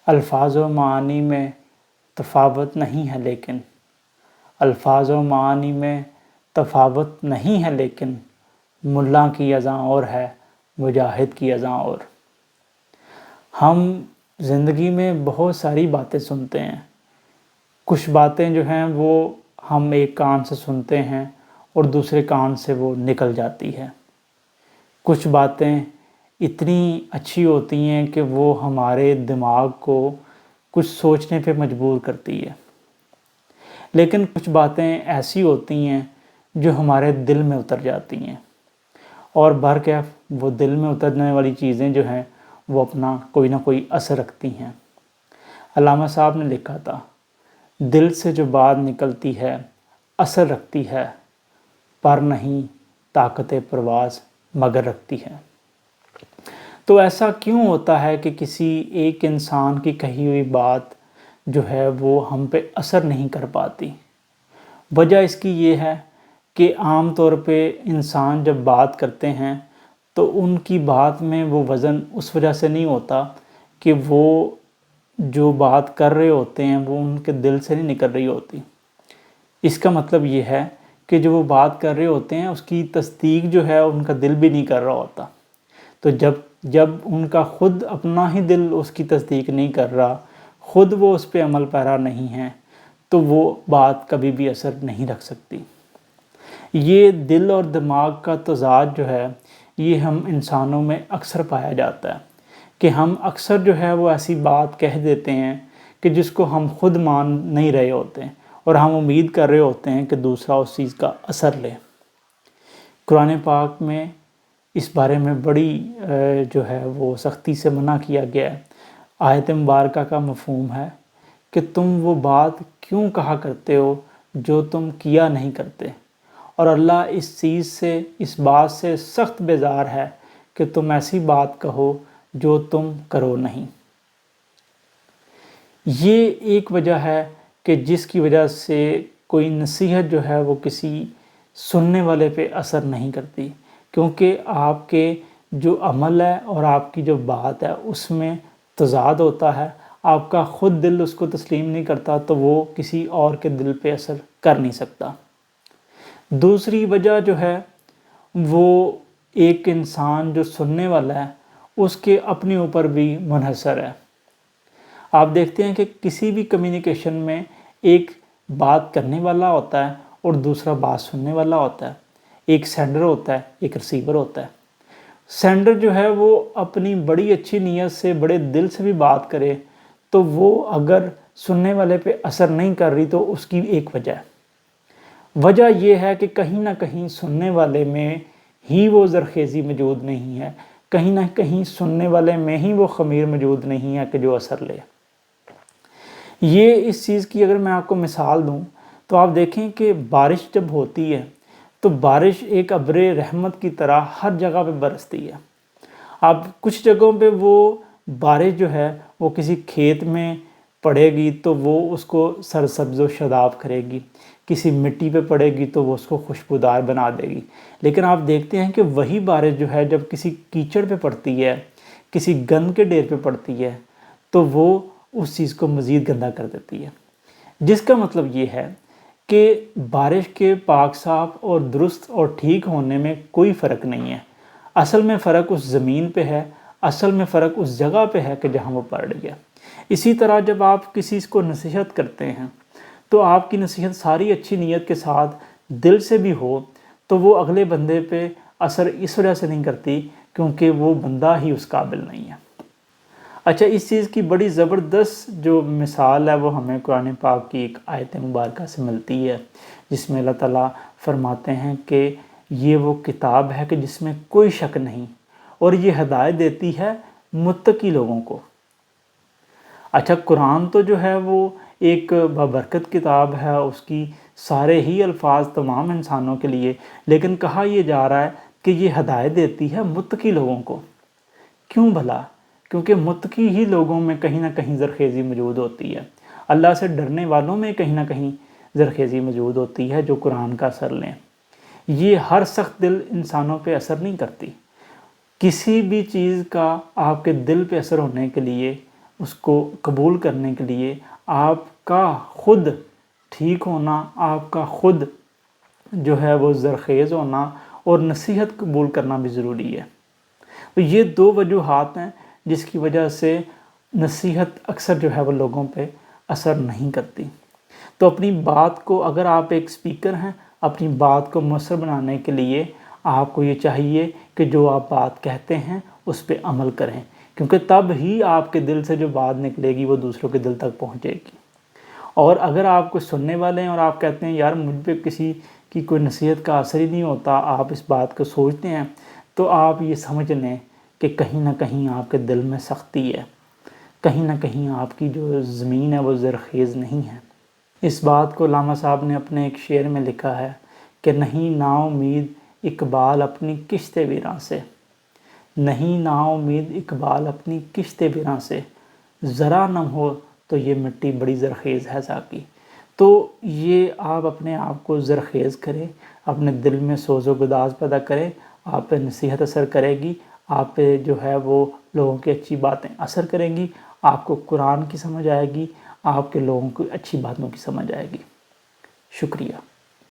الفاظ و معانی میں تفاوت نہیں ہے لیکن الفاظ و معانی میں تفاوت نہیں ہے لیکن ملا کی اذاں اور ہے مجاہد کی اذاں اور۔ ہم زندگی میں بہت ساری باتیں سنتے ہیں، کچھ باتیں جو ہیں وہ ہم ایک کان سے سنتے ہیں اور دوسرے کان سے وہ نکل جاتی ہے۔ کچھ باتیں اتنی اچھی ہوتی ہیں کہ وہ ہمارے دماغ کو کچھ سوچنے پہ مجبور کرتی ہے، لیکن کچھ باتیں ایسی ہوتی ہیں جو ہمارے دل میں اتر جاتی ہیں، اور برکیف وہ دل میں اترنے والی چیزیں جو ہیں وہ اپنا کوئی نہ کوئی اثر رکھتی ہیں۔ علامہ صاحب نے لکھا تھا، دل سے جو بات نکلتی ہے اثر رکھتی ہے، پر نہیں طاقت پرواز مگر رکھتی ہے۔ تو ایسا کیوں ہوتا ہے کہ کسی ایک انسان کی کہی ہوئی بات جو ہے وہ ہم پہ اثر نہیں کر پاتی؟ وجہ اس کی یہ ہے کہ عام طور پہ انسان جب بات کرتے ہیں تو ان کی بات میں وہ وزن اس وجہ سے نہیں ہوتا کہ وہ جو بات کر رہے ہوتے ہیں وہ ان کے دل سے نہیں نکل رہی ہوتی۔ اس کا مطلب یہ ہے کہ جو وہ بات کر رہے ہوتے ہیں اس کی تصدیق جو ہے ان کا دل بھی نہیں کر رہا ہوتا۔ تو جب ان کا خود اپنا ہی دل اس کی تصدیق نہیں کر رہا، خود وہ اس پہ عمل پیرا نہیں ہے، تو وہ بات کبھی بھی اثر نہیں رکھ سکتی۔ یہ دل اور دماغ کا تضاد جو ہے یہ ہم انسانوں میں اکثر پایا جاتا ہے کہ ہم اکثر جو ہے وہ ایسی بات کہہ دیتے ہیں کہ جس کو ہم خود مان نہیں رہے ہوتے ہیں، اور ہم امید کر رہے ہوتے ہیں کہ دوسرا اس چیز کا اثر لے۔ قرآن پاک میں اس بارے میں بڑی جو ہے وہ سختی سے منع کیا گیا ہے۔ آیت مبارکہ کا مفہوم ہے کہ تم وہ بات کیوں کہا کرتے ہو جو تم کیا نہیں کرتے، اور اللہ اس چیز سے، اس بات سے سخت بیزار ہے کہ تم ایسی بات کہو جو تم کرو نہیں۔ یہ ایک وجہ ہے کہ جس کی وجہ سے کوئی نصیحت جو ہے وہ کسی سننے والے پہ اثر نہیں کرتی، کیونکہ آپ کے جو عمل ہے اور آپ کی جو بات ہے اس میں تضاد ہوتا ہے۔ آپ کا خود دل اس کو تسلیم نہیں کرتا تو وہ کسی اور کے دل پہ اثر کر نہیں سکتا۔ دوسری وجہ جو ہے وہ ایک انسان جو سننے والا ہے اس کے اپنے اوپر بھی منحصر ہے۔ آپ دیکھتے ہیں کہ کسی بھی کمیونیکیشن میں ایک بات کرنے والا ہوتا ہے اور دوسرا بات سننے والا ہوتا ہے، ایک سینڈر ہوتا ہے، ایک ریسیور ہوتا ہے۔ سینڈر جو ہے وہ اپنی بڑی اچھی نیت سے، بڑے دل سے بھی بات کرے تو وہ اگر سننے والے پہ اثر نہیں کر رہی تو اس کی ایک وجہ ہے۔ وجہ یہ ہے کہ کہیں نہ کہیں سننے والے میں ہی وہ زرخیزی موجود نہیں ہے، کہیں نہ کہیں سننے والے میں ہی وہ خمیر موجود نہیں ہے کہ جو اثر لے۔ یہ اس چیز کی اگر میں آپ کو مثال دوں تو آپ دیکھیں کہ بارش جب ہوتی ہے تو بارش ایک ابر رحمت کی طرح ہر جگہ پہ برستی ہے۔ اب کچھ جگہوں پہ وہ بارش جو ہے وہ کسی کھیت میں پڑے گی تو وہ اس کو سرسبز و شاداب کرے گی، کسی مٹی پہ پڑے گی تو وہ اس کو خوشبودار بنا دے گی۔ لیکن آپ دیکھتے ہیں کہ وہی بارش جو ہے جب کسی کیچڑ پہ پڑتی ہے، کسی گند کے ڈھیر پہ پڑتی ہے تو وہ اس چیز کو مزید گندا کر دیتی ہے۔ جس کا مطلب یہ ہے کہ بارش کے پاک صاف اور درست اور ٹھیک ہونے میں کوئی فرق نہیں ہے۔ اصل میں فرق اس زمین پہ ہے، اصل میں فرق اس جگہ پہ ہے کہ جہاں وہ پڑ رہی ہے۔ اسی طرح جب آپ کسی کو نصیحت کرتے ہیں تو آپ کی نصیحت ساری اچھی نیت کے ساتھ دل سے بھی ہو تو وہ اگلے بندے پہ اثر اس وجہ سے نہیں کرتی کیونکہ وہ بندہ ہی اس قابل نہیں ہے۔ اچھا، اس چیز کی بڑی زبردست جو مثال ہے وہ ہمیں قرآن پاک کی ایک آیت مبارکہ سے ملتی ہے، جس میں اللہ تعالیٰ فرماتے ہیں کہ یہ وہ کتاب ہے کہ جس میں کوئی شک نہیں، اور یہ ہدایت دیتی ہے متقی لوگوں کو۔ اچھا، قرآن تو جو ہے وہ ایک بابرکت کتاب ہے، اس کی سارے ہی الفاظ تمام انسانوں کے لیے، لیکن کہا یہ جا رہا ہے کہ یہ ہدایت دیتی ہے متقی لوگوں کو۔ کیوں بھلا؟ کیونکہ متقی ہی لوگوں میں کہیں نہ کہیں زرخیزی موجود ہوتی ہے، اللہ سے ڈرنے والوں میں کہیں نہ کہیں زرخیزی موجود ہوتی ہے جو قرآن کا اثر لیں۔ یہ ہر سخت دل انسانوں پہ اثر نہیں کرتی۔ کسی بھی چیز کا آپ کے دل پہ اثر ہونے کے لیے اس کو قبول کرنے کے لیے آپ کا خود ٹھیک ہونا، آپ کا خود جو ہے وہ زرخیز ہونا اور نصیحت قبول کرنا بھی ضروری ہے۔ تو یہ دو وجوہات ہیں جس کی وجہ سے نصیحت اکثر جو ہے وہ لوگوں پہ اثر نہیں کرتی۔ تو اپنی بات کو، اگر آپ ایک سپیکر ہیں، اپنی بات کو مؤثر بنانے کے لیے آپ کو یہ چاہیے کہ جو آپ بات کہتے ہیں اس پہ عمل کریں، کیونکہ تب ہی آپ کے دل سے جو بات نکلے گی وہ دوسروں کے دل تک پہنچے گی۔ اور اگر آپ کو سننے والے ہیں اور آپ کہتے ہیں یار مجھ پہ کسی کی کوئی نصیحت کا اثر ہی نہیں ہوتا، آپ اس بات کو سوچتے ہیں، تو آپ یہ سمجھ لیں کہ کہیں نہ کہیں آپ کے دل میں سختی ہے، کہیں نہ کہیں آپ کی جو زمین ہے وہ زرخیز نہیں ہے۔ اس بات کو علامہ صاحب نے اپنے ایک شعر میں لکھا ہے کہ نہیں نا امید اقبال اپنی کشت ویراں سے، نہیں نا امید اقبال اپنی کشت ویراں سے، ذرا نم ہو تو یہ مٹی بڑی زرخیز ہے ساقی۔ تو یہ آپ اپنے آپ کو زرخیز کریں، اپنے دل میں سوز و گداز پیدا کریں، آپ پہ نصیحت اثر کرے گی، آپ پہ جو ہے وہ لوگوں کی اچھی باتیں اثر کریں گی، آپ کو قرآن کی سمجھ آئے گی، آپ کے لوگوں کو اچھی باتوں کی سمجھ آئے گی۔ شکریہ۔